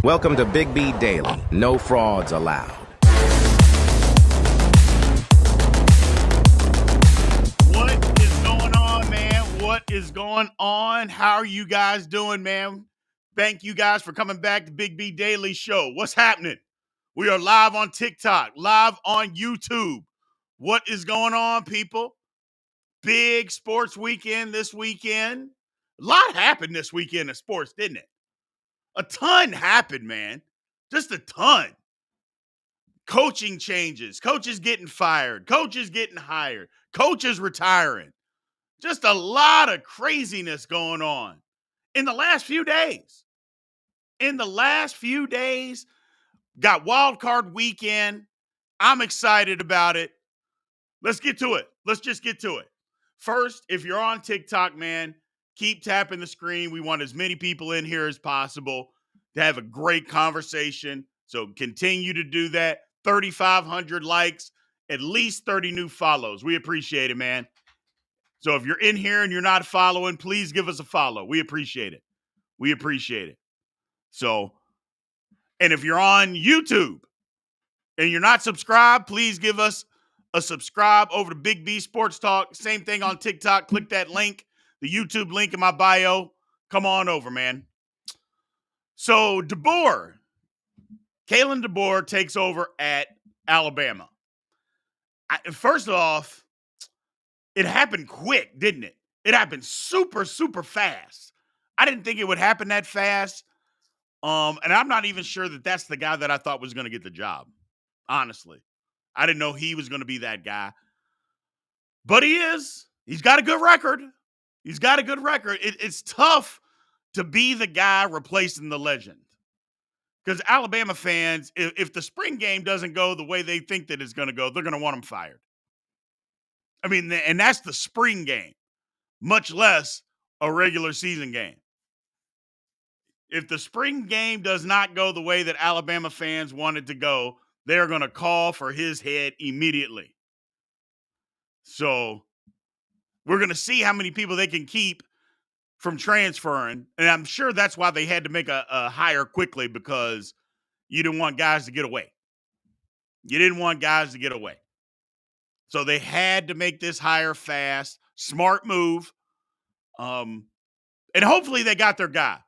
Welcome to Big B Daily. No frauds allowed. What is going on, man? What is going on? How are you guys doing, man? Thank you guys for coming back to Big B Daily Show. What's happening? We are live on TikTok, live on YouTube. What is going on, people? Big sports weekend this weekend. A lot happened this weekend in sports, didn't it? A ton happened, man. Just a ton. Coaching changes, coaches getting fired, coaches getting hired, coaches retiring. Just a lot of craziness going on in the last few days. Got wild card weekend. I'm excited about it. Let's get to it. Let's just get to it. First, if you're on TikTok, man, keep tapping the screen. We want as many people in here as possible to have a great conversation. So continue to do that. 3,500 likes, at least 30 new follows. We appreciate it, man. So if you're in here and you're not following, please give us a follow. We appreciate it. We appreciate it. So, and if you're on YouTube and you're not subscribed, please give us a subscribe over to Big B Sports Talk. Same thing on TikTok. Click that link, the YouTube link in my bio. Come on over, man. So DeBoer, Kalen DeBoer takes over at Alabama. First off, it happened quick, didn't it? It happened super, super fast. I didn't think it would happen that fast. And I'm not even sure that that's the guy that I thought was going to get the job. Honestly, I didn't know he was going to be that guy. But he is. He's got a good record. It's tough to be the guy replacing the legend. Because Alabama fans, if the spring game doesn't go the way they think that it's going to go, they're going to want him fired. I mean, and that's the spring game, much less a regular season game. If the spring game does not go the way that Alabama fans want it to go, they're going to call for his head immediately. So we're going to see how many people they can keep from transferring. And I'm sure that's why they had to make a hire quickly, because you didn't want guys to get away. So they had to make this hire fast. Smart move. And hopefully they got their guy.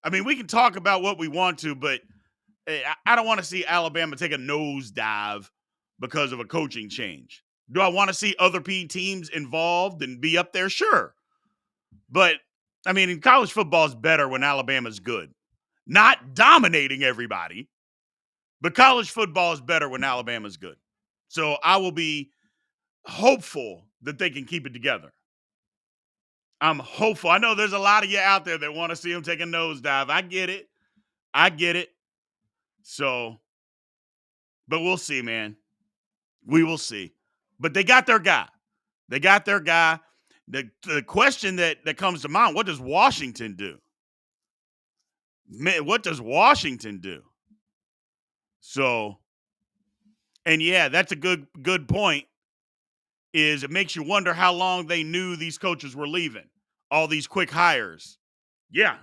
I mean, we can talk about what we want to, but I don't want to see Alabama take a nosedive because of a coaching change. Do I want to see other teams involved and be up there? Sure. But, I mean, college football is better when Alabama's good. Not dominating everybody, but college football is better when Alabama's good. So I will be hopeful that they can keep it together. I'm hopeful. I know there's a lot of you out there that want to see them take a nosedive. I get it. So, but we'll see, man. We will see. But they got their guy. The question that comes to mind, what does Washington do? Man, what does Washington do? So, and yeah, that's a good point. Is it makes you wonder how long they knew these coaches were leaving. All these quick hires. Yeah.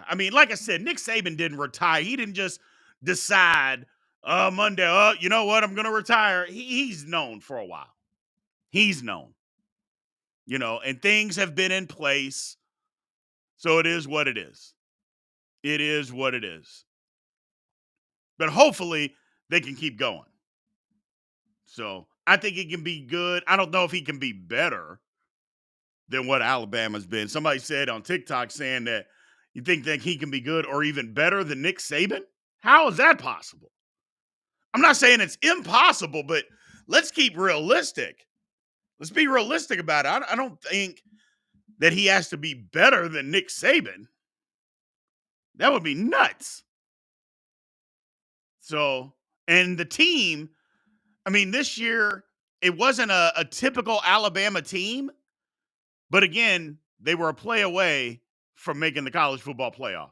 I mean, like I said, Nick Saban didn't retire. He didn't just decide Monday, you know what, I'm going to retire. He's known for a while. And things have been in place. So it is what it is. But hopefully they can keep going. So I think he can be good. I don't know if he can be better than what Alabama's been. Somebody said on TikTok saying that you think that he can be good or even better than Nick Saban? How is that possible? I'm not saying it's impossible, but let's keep realistic. Let's be realistic about it. I don't think that he has to be better than Nick Saban. That would be nuts. So, and the team, I mean, this year, it wasn't a typical Alabama team. But again, they were a play away from making the college football playoff.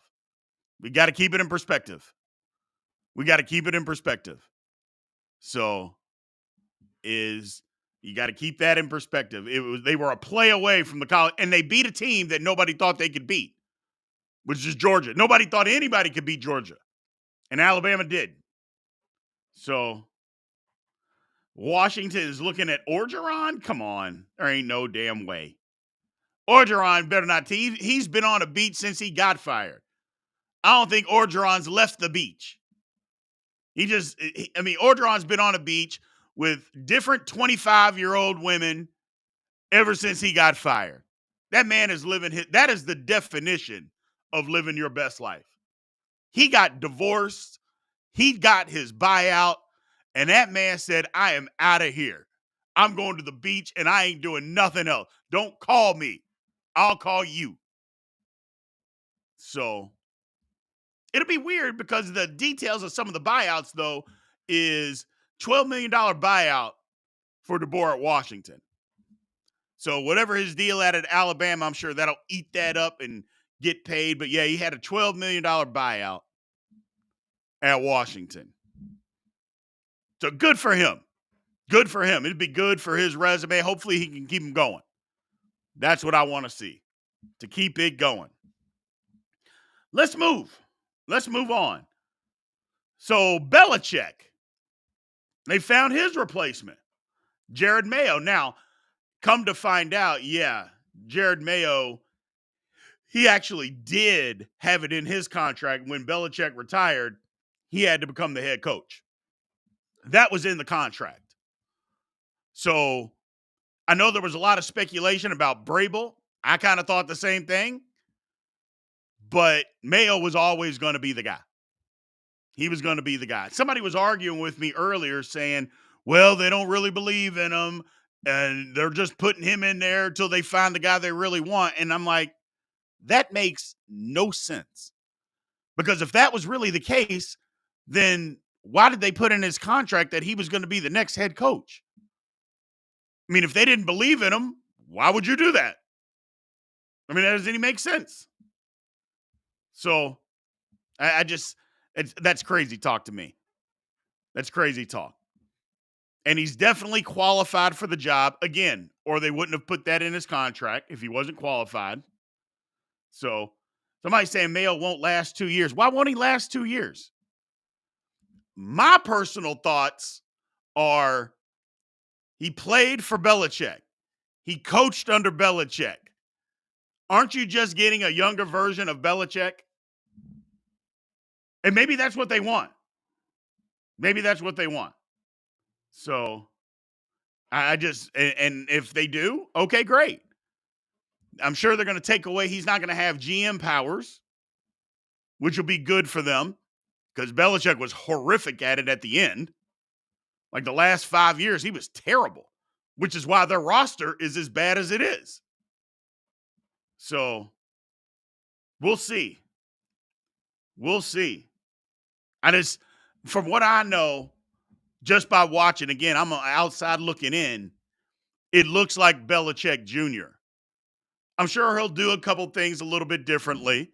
We got to keep it in perspective. So you got to keep that in perspective. They were a play away from the college, and they beat a team that nobody thought they could beat. which is Georgia. Nobody thought anybody could beat Georgia, and Alabama did. So Washington is looking at Orgeron? Come on. There ain't no damn way. Orgeron better not. He's been on a beach since he got fired. I don't think Orgeron's left the beach. Orgeron's been on a beach with different 25-year-old women ever since he got fired. That man is that is the definition of living your best life. He got divorced. He got his buyout. And that man said, I am out of here. I'm going to the beach and I ain't doing nothing else. Don't call me. I'll call you. So it'll be weird because the details of some of the buyouts, though, is $12 million buyout for DeBoer at Washington. So whatever his deal at Alabama, I'm sure that'll eat that up and get paid. But yeah, he had a $12 million buyout at Washington. So good for him. Good for him. It'd be good for his resume. Hopefully he can keep him going. That's what I want to see, to keep it going. Let's move. Let's move on. So Belichick, they found his replacement, Jarrod Mayo. Now, come to find out, Jarrod Mayo, he actually did have it in his contract when Belichick retired. He had to become the head coach. That was in the contract. So I know there was a lot of speculation about Vrabel. I kind of thought the same thing. But Mayo was always going to be the guy. He was going to be the guy. Somebody was arguing with me earlier saying, well, they don't really believe in him and they're just putting him in there until they find the guy they really want. And I'm like, that makes no sense. Because if that was really the case, then why did they put in his contract that he was going to be the next head coach? I mean, if they didn't believe in him, why would you do that? I mean, that doesn't even make sense. So that's crazy talk to me. That's crazy talk. And he's definitely qualified for the job again, or they wouldn't have put that in his contract if he wasn't qualified. So somebody's saying Mayo won't last 2 years. Why won't he last 2 years? My personal thoughts are he played for Belichick. He coached under Belichick. Aren't you just getting a younger version of Belichick? And maybe that's what they want. Maybe that's what they want. So and if they do, okay, great. I'm sure they're going to take away, he's not going to have GM powers, which will be good for them because Belichick was horrific at it at the end. Like the last 5 years, he was terrible, which is why their roster is as bad as it is. So we'll see. We'll see. From what I know, just by watching, again, I'm outside looking in, it looks like Belichick Jr. I'm sure he'll do a couple things a little bit differently,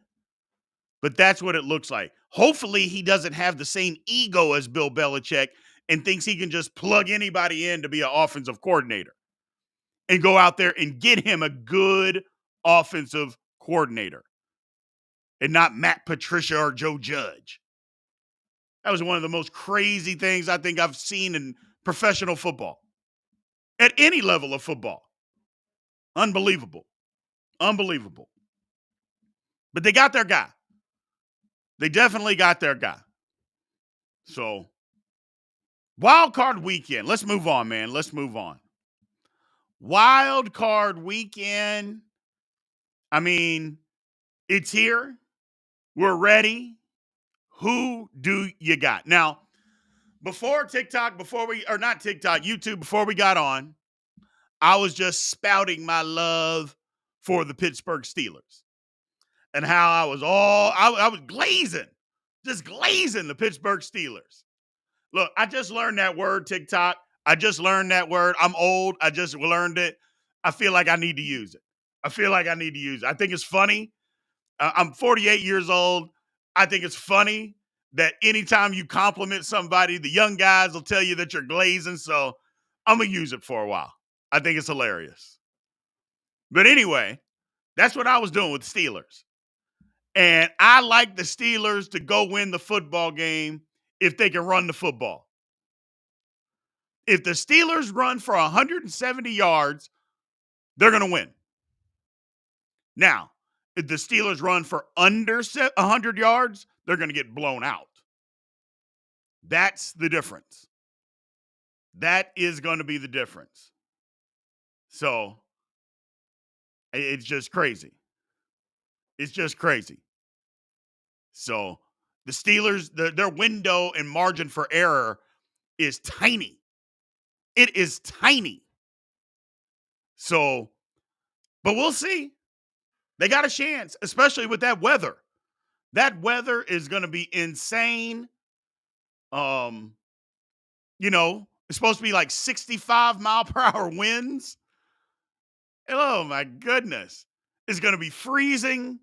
but that's what it looks like. Hopefully he doesn't have the same ego as Bill Belichick and thinks he can just plug anybody in to be an offensive coordinator and go out there and get him a good offensive coordinator and not Matt Patricia or Joe Judge. That was one of the most crazy things I think I've seen in professional football. At any level of football. Unbelievable. Unbelievable. But they got their guy. They definitely got their guy. So, wild card weekend. Let's move on, man. Let's move on. Wild card weekend. I mean, it's here. We're ready. Who do you got? Now, YouTube, before we got on, I was just spouting my love for the Pittsburgh Steelers and how I was glazing, just glazing the Pittsburgh Steelers. Look, I just learned that word, TikTok. I just learned that word. I'm old. I just learned it. I feel like I need to use it. I think it's funny. I'm 48 years old. I think it's funny that anytime you compliment somebody, the young guys will tell you that you're glazing. So I'm going to use it for a while. I think it's hilarious. But anyway, that's what I was doing with the Steelers. And I like the Steelers to go win the football game if they can run the football. If the Steelers run for 170 yards, they're going to win. Now, if the Steelers run for under 100 yards, they're going to get blown out. That's the difference. That is going to be the difference. So, it's just crazy. It's just crazy. So, the Steelers, their window and margin for error is tiny. It is tiny. So, but we'll see. They got a chance, especially with that weather. That weather is going to be insane. It's supposed to be like 65 mile per hour winds. Oh my goodness. It's going to be freezing.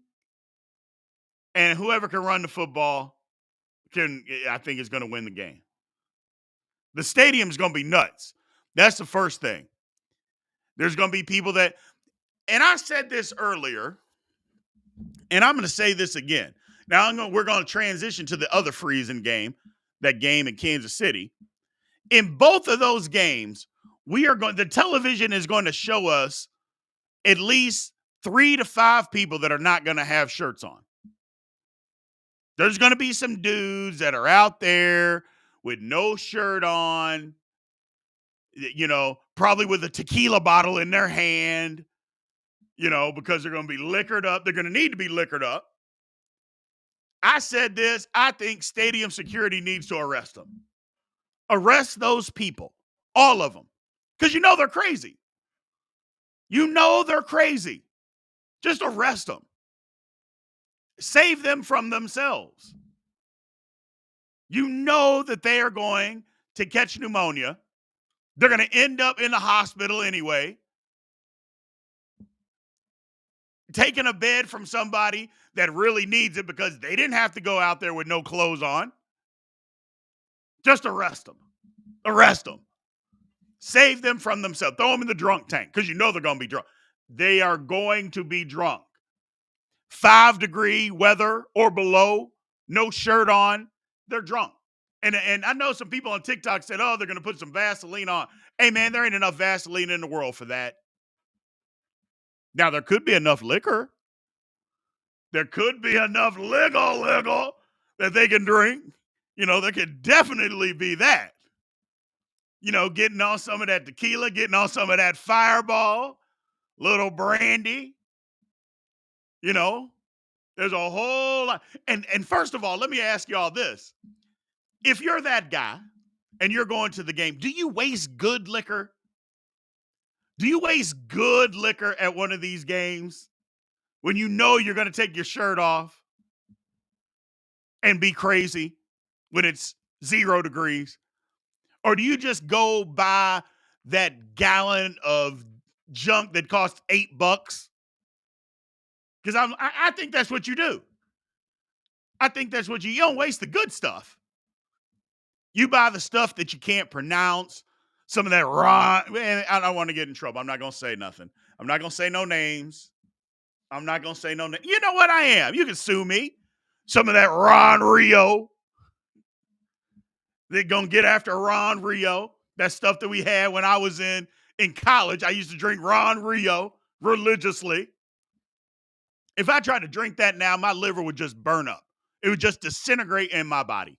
And whoever can run the football I think is going to win the game. The stadium's going to be nuts. That's the first thing. There's going to be people that, and I said this earlier, and I'm going to say this again. Now we're going to transition to the other freezing game, that game in Kansas City. In both of those games, the television is going to show us at least 3 to 5 people that are not going to have shirts on. There's going to be some dudes that are out there with no shirt on, probably with a tequila bottle in their hand, because they're going to be liquored up. They're going to need to be liquored up. I said this. I think stadium security needs to arrest them. Arrest those people, all of them, because they're crazy. They're crazy. Just arrest them. Save them from themselves. That they are going to catch pneumonia. They're going to end up in the hospital anyway. Taking a bed from somebody that really needs it because they didn't have to go out there with no clothes on. Just arrest them. Arrest them. Save them from themselves. Throw them in the drunk tank because they're going to be drunk. They are going to be drunk. 5-degree weather or below, no shirt on, they're drunk. And I know some people on TikTok said, they're going to put some Vaseline on. Hey, man, there ain't enough Vaseline in the world for that. Now, there could be enough liquor. There could be enough liquor that they can drink. There could definitely be that. Getting on some of that tequila, getting on some of that Fireball, little brandy. There's a whole lot. And first of all, let me ask y'all this. If you're that guy and you're going to the game, do you waste good liquor? Do you waste good liquor at one of these games when you're going to take your shirt off and be crazy when it's 0 degrees? Or do you just go buy that gallon of junk that costs $8? Because I think that's what you do. I think that's what you don't waste the good stuff. You buy the stuff that you can't pronounce. Some of that raw. I don't want to get in trouble. I'm not going to say nothing. I'm not going to say no names. I'm not going to say no names. You know what I am? You can sue me. Some of that Ron Rio. They're going to get after Ron Rio. That stuff that we had when I was in college. I used to drink Ron Rio religiously. If I tried to drink that now, my liver would just burn up. It would just disintegrate in my body.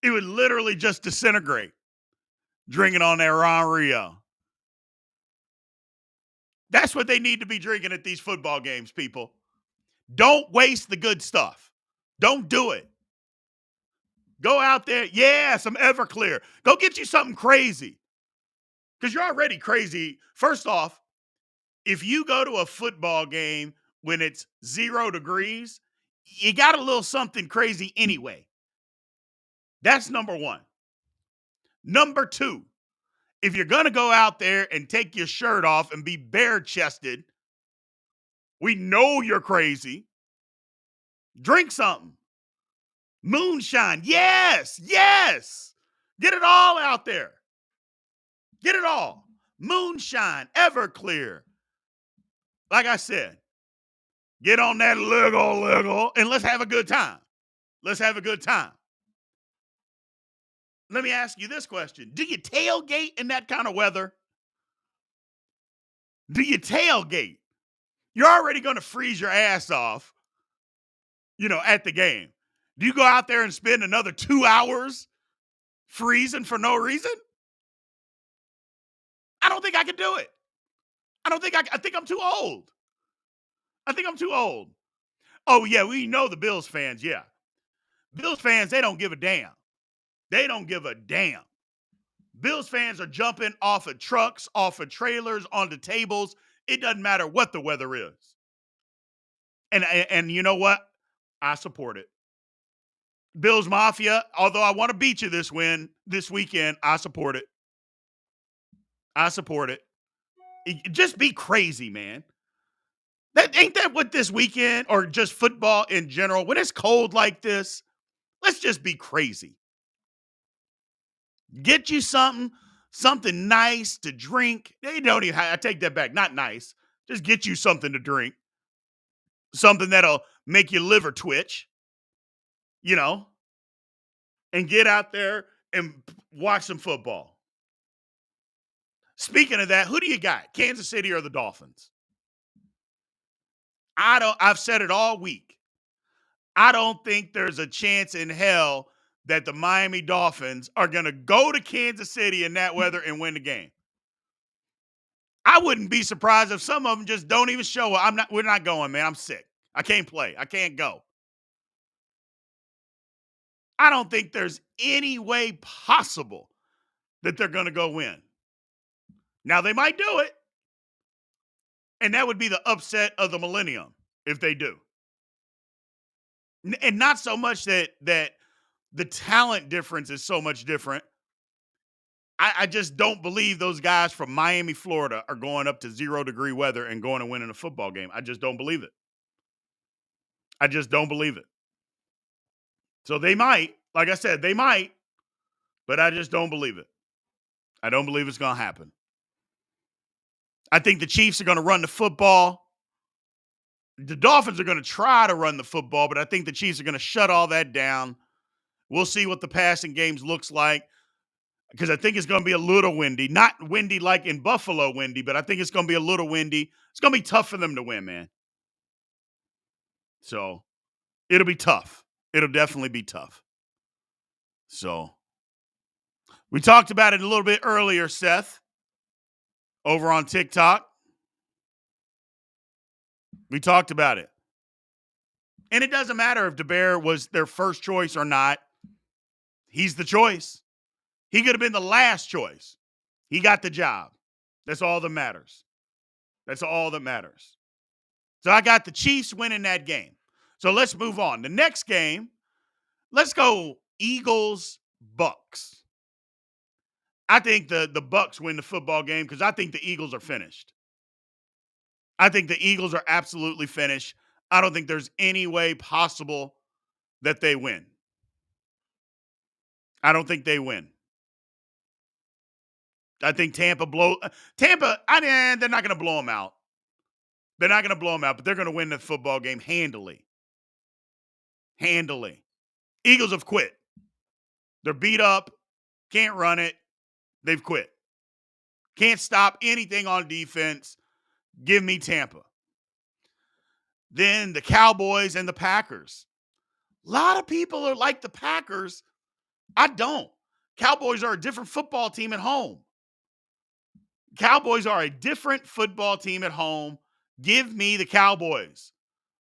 It would literally just disintegrate drinking on that Ron Rio. That's what they need to be drinking at these football games, people. Don't waste the good stuff. Don't do it. Go out there. Yeah, some Everclear. Go get you something crazy. Because you're already crazy. First off, if you go to a football game when it's 0 degrees, you got a little something crazy anyway. That's number one. Number two, if you're going to go out there and take your shirt off and be bare-chested, we know you're crazy. Drink something. Moonshine. Yes. Yes. Get it all out there. Get it all. Moonshine. Everclear. Like I said, Get on that Lego, and let's have a good time. Let's have a good time. Let me ask you this question. Do you tailgate in that kind of weather? Do you tailgate? You're already going to freeze your ass off, at the game. Do you go out there and spend another 2 hours freezing for no reason? I don't think I could do it. I think I'm too old. I think I'm too old. Oh, yeah, we know the Bills fans, yeah. Bills fans, they don't give a damn. They don't give a damn. Bills fans are jumping off of trucks, off of trailers, onto tables. It doesn't matter what the weather is. And you know what? I support it. Bills Mafia, although I want to beat you this weekend, I support it. I support it. Just be crazy, man. Ain't that what this weekend, or just football in general, when it's cold like this, let's just be crazy. Get you something nice to drink. They don't even, I take that back. Not nice. Just get you something to drink. Something that'll make your liver twitch, and get out there and watch some football. Speaking of that, who do you got? Kansas City or the Dolphins? I've said it all week. I don't think there's a chance in hell that the Miami Dolphins are going to go to Kansas City in that weather and win the game. I wouldn't be surprised if some of them just don't even show up. We're not going, man. I'm sick. I can't play. I can't go. I don't think there's any way possible that they're going to go win. Now, they might do it, and that would be the upset of the millennium if they do. And not so much that the talent difference is so much different. I just don't believe those guys from Miami, Florida are going up to 0-degree weather and going to win in a football game. I just don't believe it. I just don't believe it. So they might, like I said, they might, but I just don't believe it. I don't believe it's going to happen. I think the Chiefs are going to run the football. The Dolphins are going to try to run the football, but I think the Chiefs are going to shut all that down. We'll see what the passing games looks like, because I think it's going to be a little windy. Not windy like in Buffalo windy, but I think it's going to be a little windy. It's going to be tough for them to win, man. So it'll be tough. It'll definitely be tough. So we talked about it a little bit earlier, Seth, over on TikTok. We talked about it. And it doesn't matter if DeBoer was their first choice or not. He's the choice. He could have been the last choice. He got the job. That's all that matters. That's all that matters. So I got the Chiefs winning that game. So let's move on. The next game, let's go Eagles-Bucks. I think the Bucks win the football game because I think the Eagles are finished. I think the Eagles are absolutely finished. I don't think there's any way possible that they win. I don't think they win. I think Tampa, they're not going to blow them out. They're not going to blow them out, but they're going to win the football game handily. Handily. Eagles have quit. They're beat up. Can't run it. They've quit. Can't stop anything on defense. Give me Tampa. Then the Cowboys and the Packers. A lot of people are like the Packers. I don't. Cowboys are a different football team at home. Cowboys are a different football team at home. Give me the Cowboys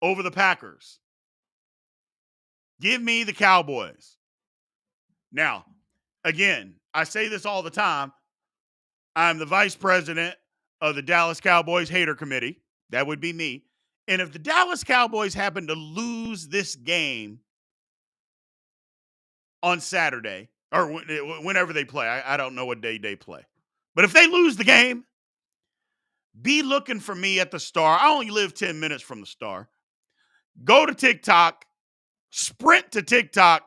over the Packers. Give me the Cowboys. Now, again, I say this all the time. I'm the vice president of the Dallas Cowboys Hater Committee. That would be me. And if the Dallas Cowboys happen to lose this game on Saturday, or whenever they play, I don't know what day they play. But if they lose the game, be looking for me at the Star. I only live 10 minutes from the Star. Go to TikTok, sprint to TikTok,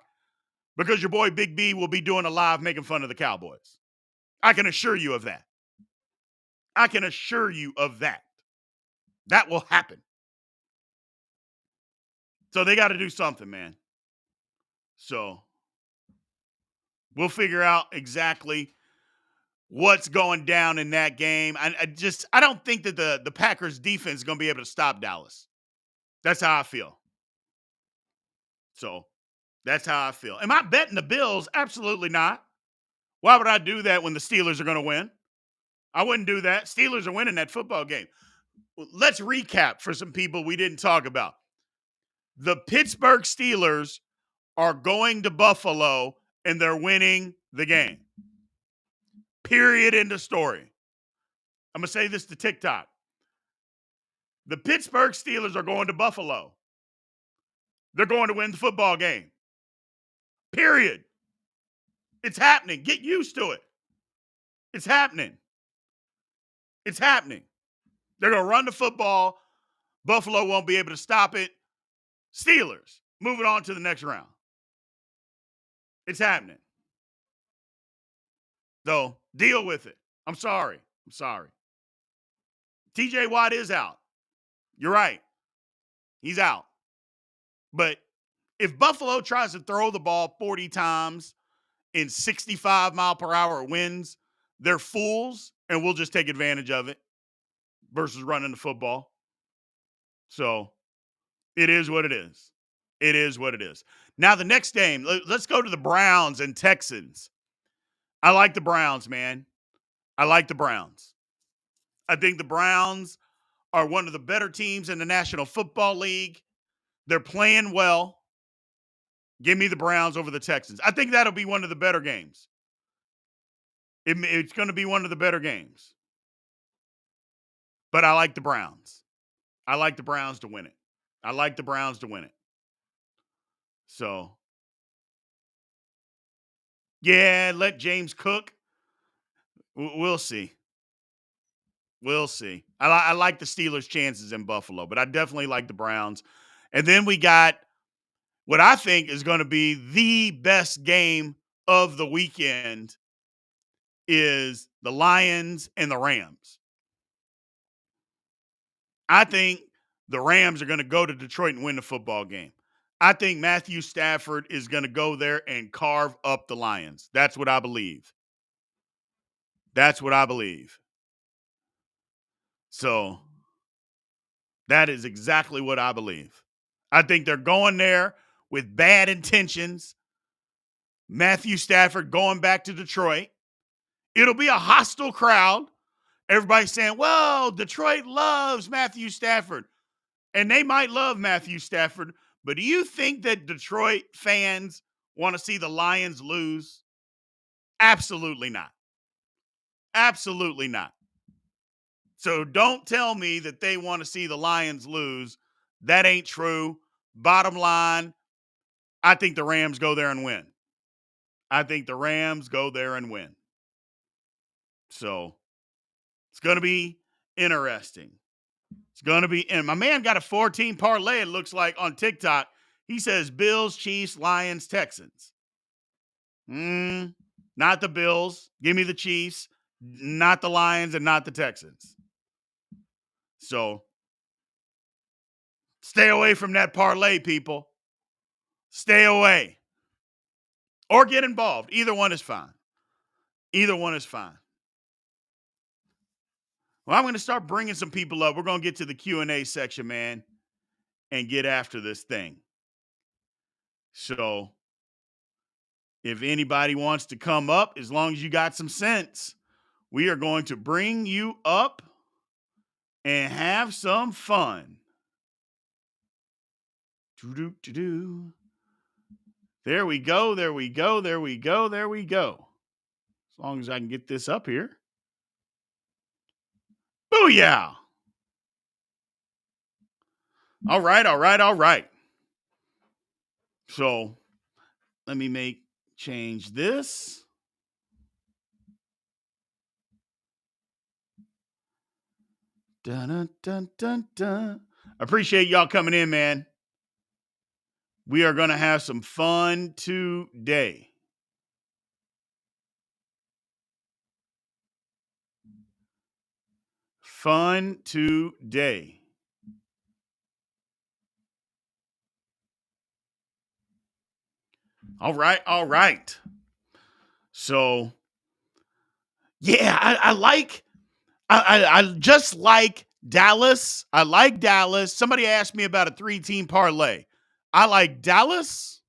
because your boy Big B will be doing a live making fun of the Cowboys. I can assure you of that. I can assure you of that. That will happen. So they got to do something, man. So we'll figure out exactly what's going down in that game. I don't think that the Packers defense is going to be able to stop Dallas. That's how I feel. So that's how I feel. Am I betting the Bills? Absolutely not. Why would I do that when the Steelers are going to win? I wouldn't do that. Steelers are winning that football game. Let's recap for some people we didn't talk about. The Pittsburgh Steelers are going to Buffalo and they're winning the game. Period. End of story. I'm going to say this to TikTok. The Pittsburgh Steelers are going to Buffalo. They're going to win the football game. Period. It's happening. Get used to it. It's happening. It's happening. They're going to run the football. Buffalo won't be able to stop it. Steelers, moving on to the next round. It's happening. So, deal with it. I'm sorry. TJ Watt is out. You're right. He's out. But if Buffalo tries to throw the ball 40 times in 65-mile-per-hour winds, they're fools, and we'll just take advantage of it versus running the football. So, it is what it is. It is what it is. Now, the next game, let's go to the Browns and Texans. I like the Browns, man. I like the Browns. I think the Browns are one of the better teams in the National Football League. They're playing well. Give me the Browns over the Texans. I think that'll be one of the better games. It's going to be one of the better games. But I like the Browns. I like the Browns to win it. So, yeah, let James cook. We'll see. I like the Steelers' chances in Buffalo, but I definitely like the Browns. And then we got what I think is going to be the best game of the weekend is the Lions and the Rams. I think the Rams are going to go to Detroit and win the football game. I think Matthew Stafford is going to go there and carve up the Lions. That's what I believe. So that is exactly what I believe. I think they're going there with bad intentions. Matthew Stafford going back to Detroit. It'll be a hostile crowd. Everybody's saying, well, Detroit loves Matthew Stafford. And they might love Matthew Stafford, but do you think that Detroit fans want to see the Lions lose? Absolutely not. Absolutely not. So don't tell me that they want to see the Lions lose. That ain't true. Bottom line, I think the Rams go there and win. So it's going to be interesting. And my man got a 14 parlay, it looks like, on TikTok. He says Bills, Chiefs, Lions, Texans. Not the Bills. Give me the Chiefs. Not the Lions and not the Texans. So stay away from that parlay, people. Stay away. Or get involved. Either one is fine. Well, I'm going to start bringing some people up. We're going to get to the Q&A section, man, and get after this thing. So if anybody wants to come up, as long as you got some sense, we are going to bring you up and have some fun. There we go. As long as I can get this up here. Booyah! All right. So let me change this. Dun, dun, dun, dun. Appreciate y'all coming in, man. We are going to have some fun today. All right. So, yeah, I just like Dallas. I like Dallas. Somebody asked me about a 3-team parlay. I like Dallas,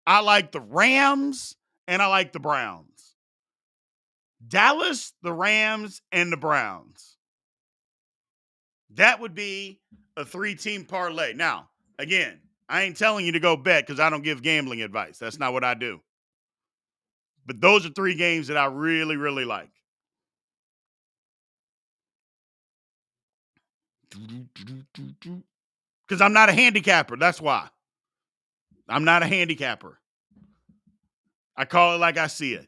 I like the Rams, and I like the Browns. Dallas, the Rams, and the Browns. That would be a 3-team parlay. Now, again, I ain't telling you to go bet because I don't give gambling advice. That's not what I do. But those are 3 games that I really, really like. Because I'm not a handicapper. That's why. I'm not a handicapper. I call it like I see it.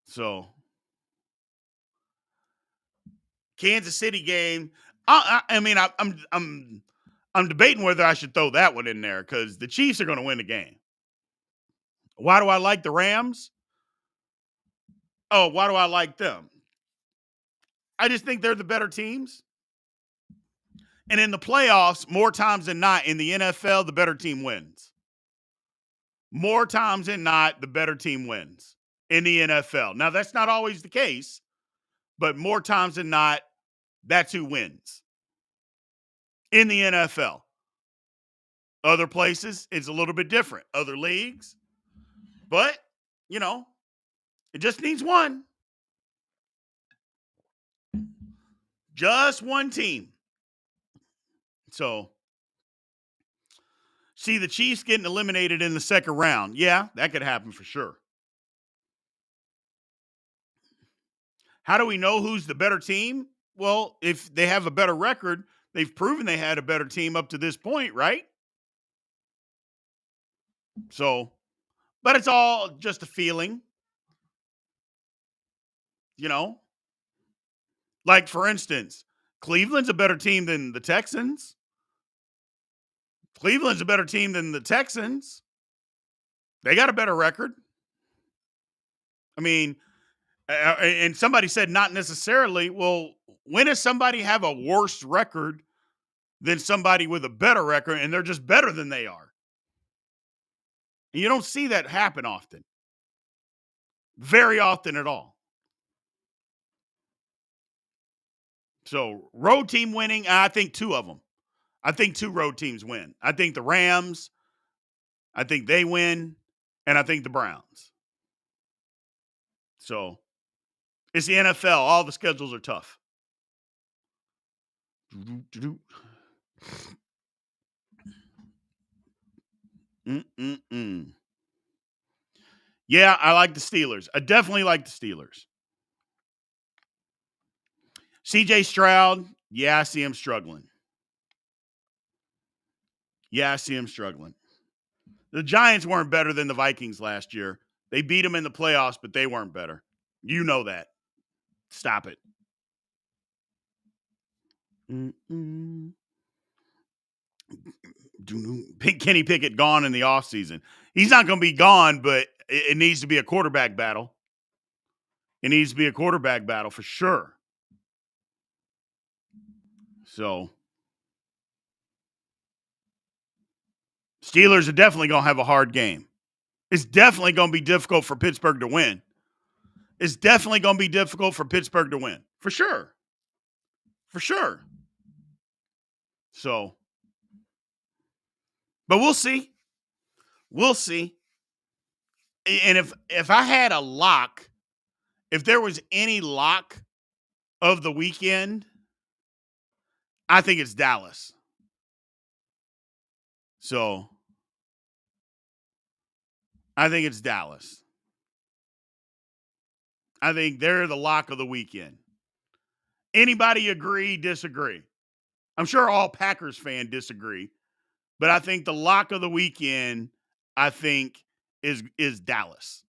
So, Kansas City game. I'm debating whether I should throw that one in there because the Chiefs are going to win the game. Why do I like the Rams? Oh, why do I like them? I just think they're the better teams. And in the playoffs, more times than not, in the NFL, the better team wins. More times than not, the better team wins in the NFL. Now, that's not always the case, but more times than not, that's who wins in the NFL. Other places, it's a little bit different. Other leagues, but, it just needs one. Just one team. So, see the Chiefs getting eliminated in the second round. Yeah, that could happen for sure. How do we know who's the better team? Well, if they have a better record, they've proven they had a better team up to this point, right? So, but it's all just a feeling, you know? Like, for instance, Cleveland's a better team than the Texans. Cleveland's a better team than the Texans. They got a better record. I mean, and somebody said not necessarily. Well, when does somebody have a worse record than somebody with a better record and they're just better than they are? And you don't see that happen often. Very often at all. So, road team winning, I think 2 of them. I think 2 road teams win. I think the Rams, I think they win, and I think the Browns. So, it's the NFL. All the schedules are tough. Yeah, I like the Steelers. I definitely like the Steelers. CJ Stroud, yeah, I see him struggling. The Giants weren't better than the Vikings last year. They beat them in the playoffs, but they weren't better. You know that. Stop it. Kenny Pickett gone in the offseason. He's not going to be gone, but it needs to be a quarterback battle. It needs to be a quarterback battle for sure. So, Steelers are definitely going to have a hard game. It's definitely going to be difficult for Pittsburgh to win. For sure. So, but we'll see. And if I had a lock, if there was any lock of the weekend, I think it's Dallas. So, I think it's Dallas. I think they're the lock of the weekend. Anybody agree, disagree? I'm sure all Packers fans disagree, but I think the lock of the weekend, I think, is Dallas.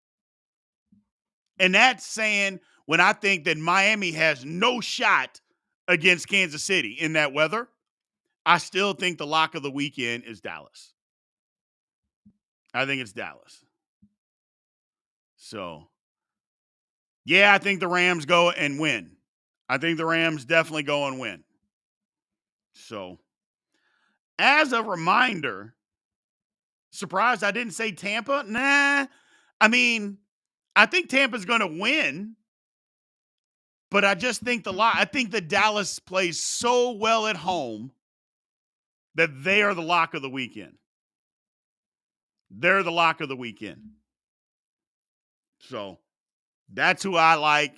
And that's saying when I think that Miami has no shot against Kansas City in that weather, I still think the lock of the weekend is Dallas. I think it's Dallas. So, yeah, I think the Rams go and win. I think the Rams definitely go and win. So, as a reminder, Surprised I didn't say Tampa? Nah. I mean, I think Tampa's going to win, but I just think I think the Dallas plays so well at home that they are the lock of the weekend. They're the lock of the weekend. So that's who I like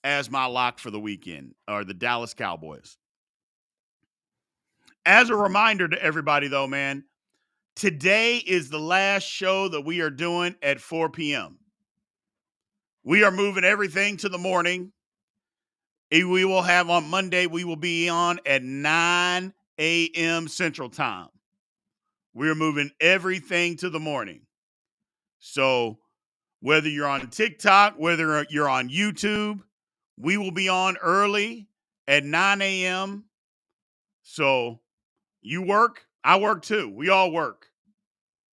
as my lock for the weekend, are the Dallas Cowboys. As a reminder to everybody, though, man, today is the last show that we are doing at 4 p.m. We are moving everything to the morning. We will have on Monday, we will be on at 9 a.m. Central Time. We're moving everything to the morning. So whether you're on TikTok, whether you're on YouTube, we will be on early at 9 a.m. So you work, I work too. We all work.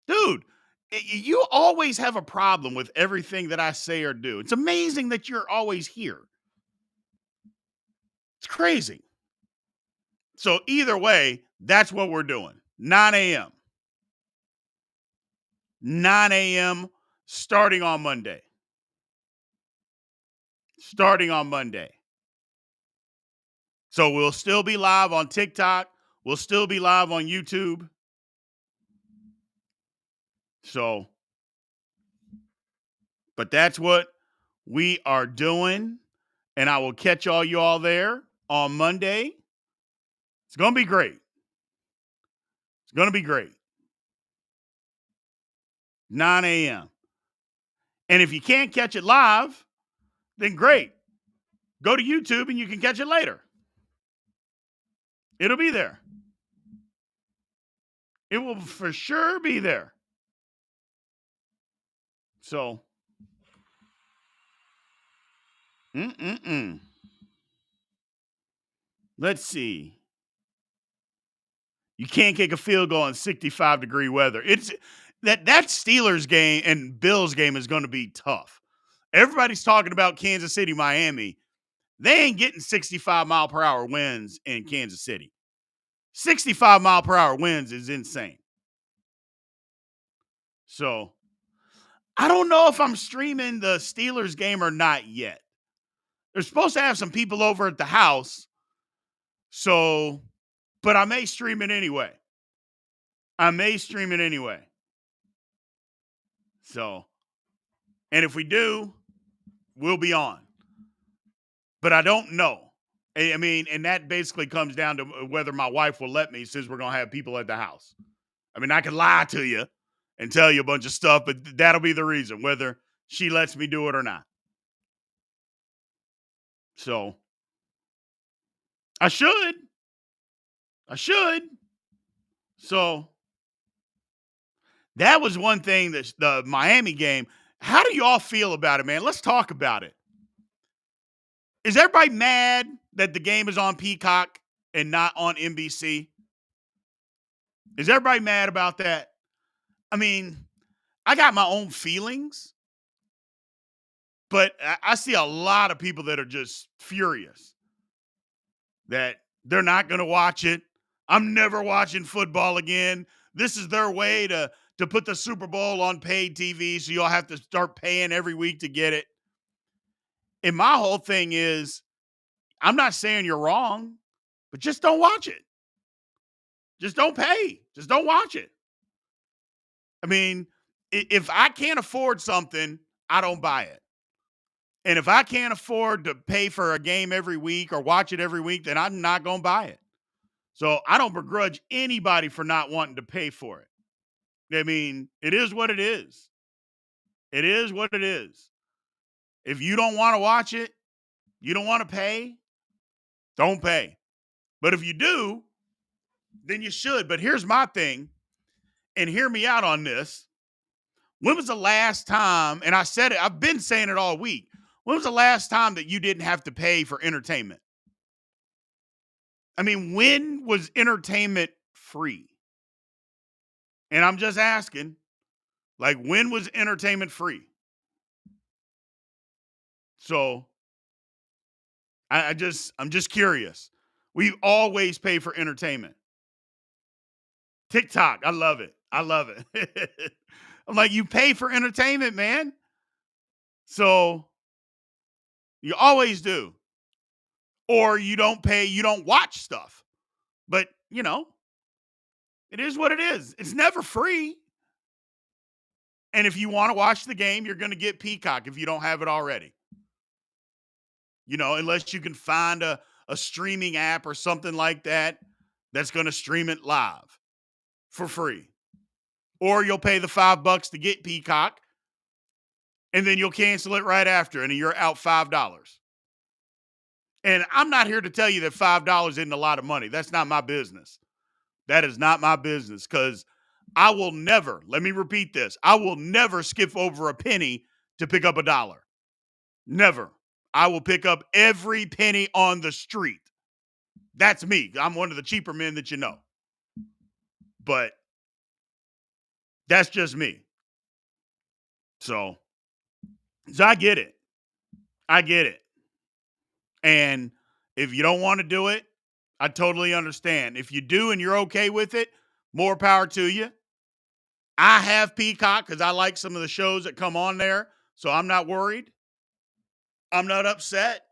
Dude, you always have a problem with everything that I say or do. It's amazing that you're always here. It's crazy. So either way, that's what we're doing. 9 a.m. 9 a.m. starting on Monday. Starting on Monday. So we'll still be live on TikTok. We'll still be live on YouTube. So, but that's what we are doing. And I will catch all y'all there on Monday. It's going to be great. It's going to be great. 9 a.m. And if you can't catch it live, then great. Go to YouTube and you can catch it later. It'll be there. It will for sure be there. So, let's see. You can't kick a field goal in 65-degree weather. It's that Steelers game and Bills game is going to be tough. Everybody's talking about Kansas City, Miami. They ain't getting 65-mile-per-hour winds in Kansas City. 65-mile-per-hour winds is insane. So, I don't know if I'm streaming the Steelers game or not yet. They're supposed to have some people over at the house. So, but I may stream it anyway. So, and if we do, we'll be on. But I don't know. I mean, and that basically comes down to whether my wife will let me, since we're going to have people at the house. I mean, I can lie to you and tell you a bunch of stuff, but that'll be the reason, whether she lets me do it or not. So, I should. So, that was one thing, that the Miami game. How do y'all feel about it, man? Let's talk about it. Is everybody mad that the game is on Peacock and not on NBC? Is everybody mad about that? I mean, I got my own feelings, but I see a lot of people that are just furious that they're not going to watch it. I'm never watching football again. This is their way to put the Super Bowl on paid TV, so you'll have to start paying every week to get it. And my whole thing is, I'm not saying you're wrong, but just don't watch it. Just don't pay. Just don't watch it. I mean, if I can't afford something, I don't buy it. And if I can't afford to pay for a game every week or watch it every week, then I'm not going to buy it. So I don't begrudge anybody for not wanting to pay for it. I mean, it is what it is. It is what it is. If you don't want to watch it, you don't want to pay, don't pay. But if you do, then you should. But here's my thing, and hear me out on this. When was the last time, and I said it, I've been saying it all week. When was the last time that you didn't have to pay for entertainment? I mean, when was entertainment free? And I'm just asking, like, when was entertainment free? So I'm just curious. We always pay for entertainment. TikTok, I love it. I love it. I'm like, you pay for entertainment, man. So you always do. Or you don't pay, you don't watch stuff. But, it is what it is. It's never free. And if you want to watch the game, you're going to get Peacock if you don't have it already. Unless you can find a streaming app or something like that that's going to stream it live for free. Or you'll pay the $5 to get Peacock, and then you'll cancel it right after, and you're out $5. And I'm not here to tell you that $5 isn't a lot of money. That's not my business. That is not my business, because I will never, let me repeat this, I will never skip over a penny to pick up $1. Never. I will pick up every penny on the street. That's me. I'm one of the cheaper men that you know. But that's just me. So I get it. I get it. And if you don't want to do it, I totally understand. If you do and you're okay with it, more power to you. I have Peacock because I like some of the shows that come on there, so I'm not worried. I'm not upset.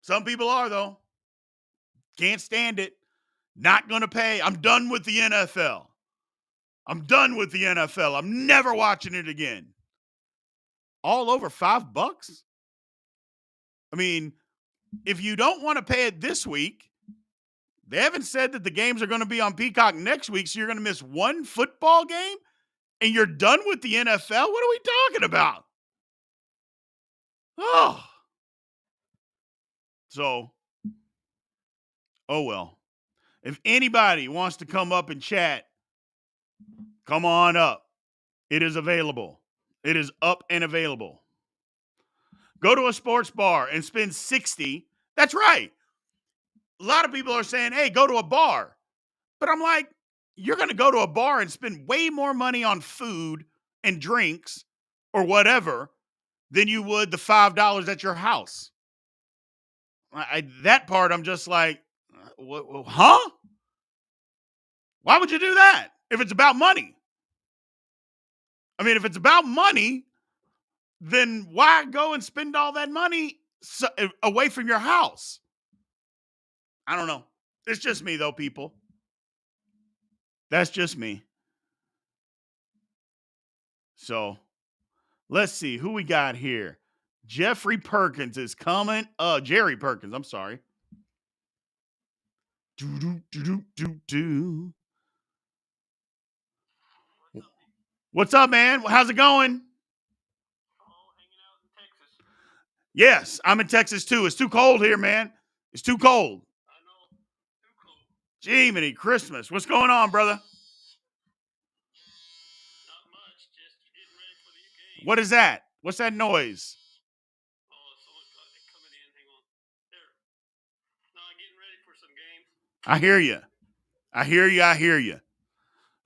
Some people are, though. Can't stand it. Not going to pay. I'm done with the NFL. I'm done with the NFL. I'm never watching it again. All over $5? I mean, if you don't want to pay it this week, they haven't said that the games are going to be on Peacock next week, so you're going to miss one football game and you're done with the NFL? What are we talking about? Oh. So, oh well. If anybody wants to come up and chat, come on up. It is available. It is up and available. Go to a sports bar and spend $60. That's right. A lot of people are saying, hey, go to a bar. But I'm like, you're going to go to a bar and spend way more money on food and drinks or whatever than you would the $5 at your house. That part, I'm just like, huh? Why would you do that if it's about money? I mean, if it's about money, then why go and spend all that money away from your house? I don't know. It's just me, though, people. That's just me. So let's see who we got here. Jeffrey Perkins is coming. Jerry Perkins, I'm sorry. What's up, man? How's it going? Yes, I'm in Texas too. It's too cold here, man. It's too cold. I know. Too cold. Gee, many Christmas. What's going on, brother? Not much. Just getting ready for the game. What is that? What's that noise? Oh, someone's coming in. Hang on. There. No, I'm getting ready for some games. I hear you. I hear you. I hear you.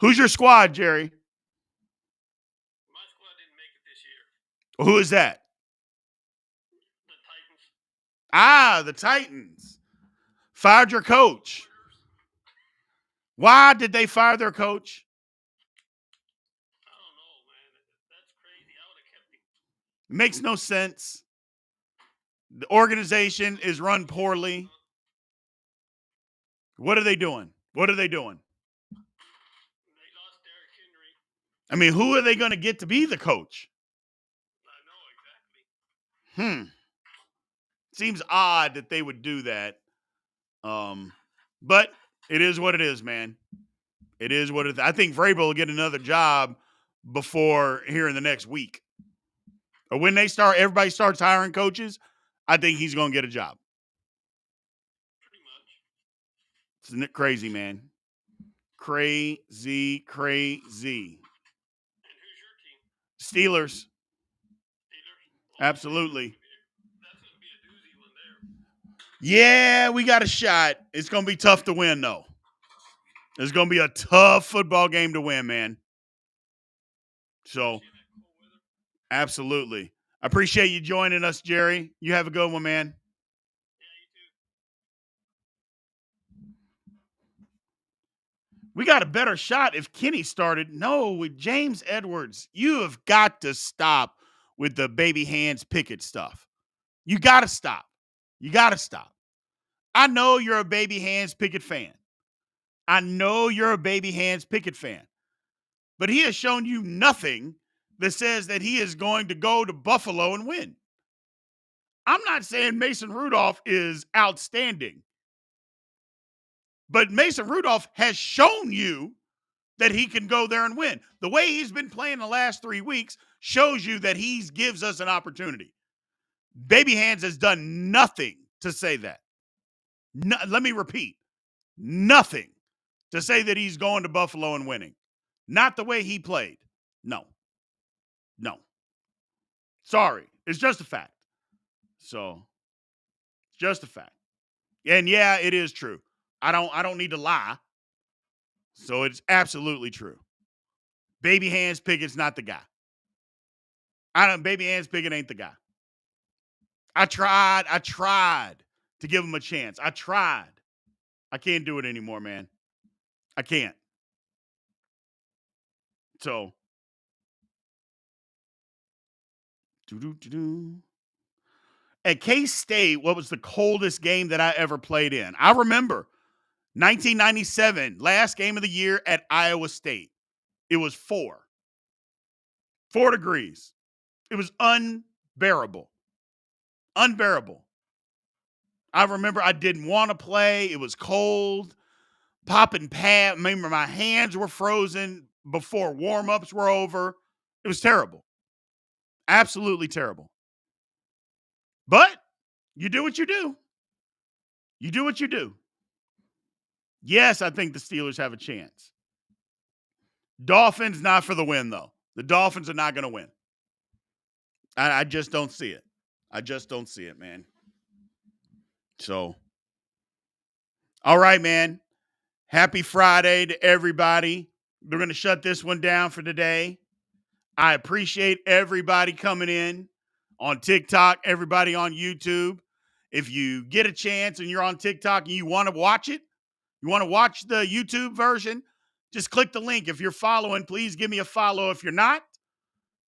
Who's your squad, Jerry? My squad didn't make it this year. Who is that? The Titans. Ah, the Titans. Fired your coach. Why did they fire their coach? I don't know, man. That's crazy. I would have kept him. Makes no sense. The organization is run poorly. What are they doing? What are they doing? They lost Derrick Henry. I mean, who are they going to get to be the coach? I know exactly. Seems odd that they would do that. But it is what it is, man. It is what it is. I think Vrabel will get another job before here in the next week. Or when everybody starts hiring coaches, I think he's going to get a job. Pretty much. Isn't it crazy, man? Crazy. And who's your team? Steelers. Absolutely. That's going to be a doozy one there. Yeah, we got a shot. It's going to be tough to win, though. It's going to be a tough football game to win, man. So, absolutely. I appreciate you joining us, Jerry. You have a good one, man. Yeah, you too. We got a better shot if Kenny started. No, with James Edwards, you have got to stop with the baby hands Pickett stuff. You got to stop. You got to stop. I know you're a baby hands Pickett fan. I know you're a baby hands Pickett fan. But he has shown you nothing that says that he is going to go to Buffalo and win. I'm not saying Mason Rudolph is outstanding, but Mason Rudolph has shown you that he can go there and win. The way he's been playing the last 3 weeks shows you that he gives us an opportunity. Baby Hands has done nothing to say that. No, let me repeat, nothing to say that he's going to Buffalo and winning. Not the way he played. No. Sorry. It's just a fact. So, it's just a fact. And yeah, it is true. I don't need to lie. So it's absolutely true. Baby Hands Pickett's not the guy. Baby Hands Pickett ain't the guy. I tried to give him a chance. I tried. I can't do it anymore, man. I can't. So, at K-State, what was the coldest game that I ever played in? I remember 1997, last game of the year at Iowa State. It was 4 degrees. It was unbearable. Unbearable. I remember I didn't want to play. It was cold. Popping pad. Remember, my hands were frozen before warm-ups were over. It was terrible. Absolutely terrible. But you do what you do. You do what you do. Yes, I think the Steelers have a chance. Dolphins, not for the win, though. The Dolphins are not going to win. I just don't see it. I just don't see it, man. So, all right, man. Happy Friday to everybody. We're going to shut this one down for today. I appreciate everybody coming in on TikTok, everybody on YouTube. If you get a chance and you're on TikTok and you want to watch it, you want to watch the YouTube version, just click the link. If you're following, please give me a follow. If you're not,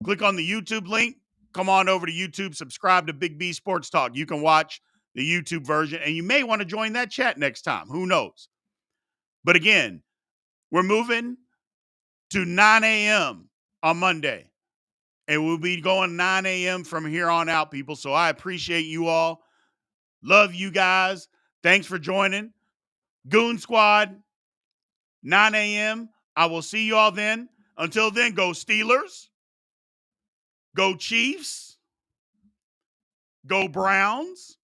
click on the YouTube link. Come on over to YouTube, subscribe to Big B Sports Talk. You can watch the YouTube version, and you may want to join that chat next time. Who knows? But again, we're moving to 9 a.m. on Monday, and we'll be going 9 a.m. from here on out, people. So I appreciate you all. Love you guys. Thanks for joining. Goon Squad, 9 a.m. I will see you all then. Until then, go Steelers. Go Chiefs. Go Browns.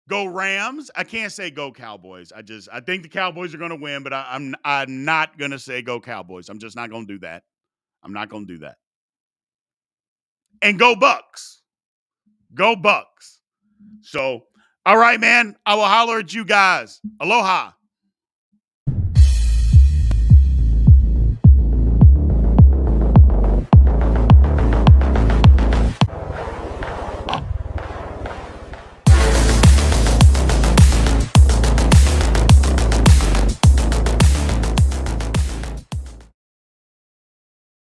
Go Rams. I can't say go Cowboys. I think the Cowboys are going to win, but I'm not going to say go Cowboys. I'm just not going to do that. I'm not going to do that. And go Bucks. Go Bucks. So, all right, man. I will holler at you guys. Aloha.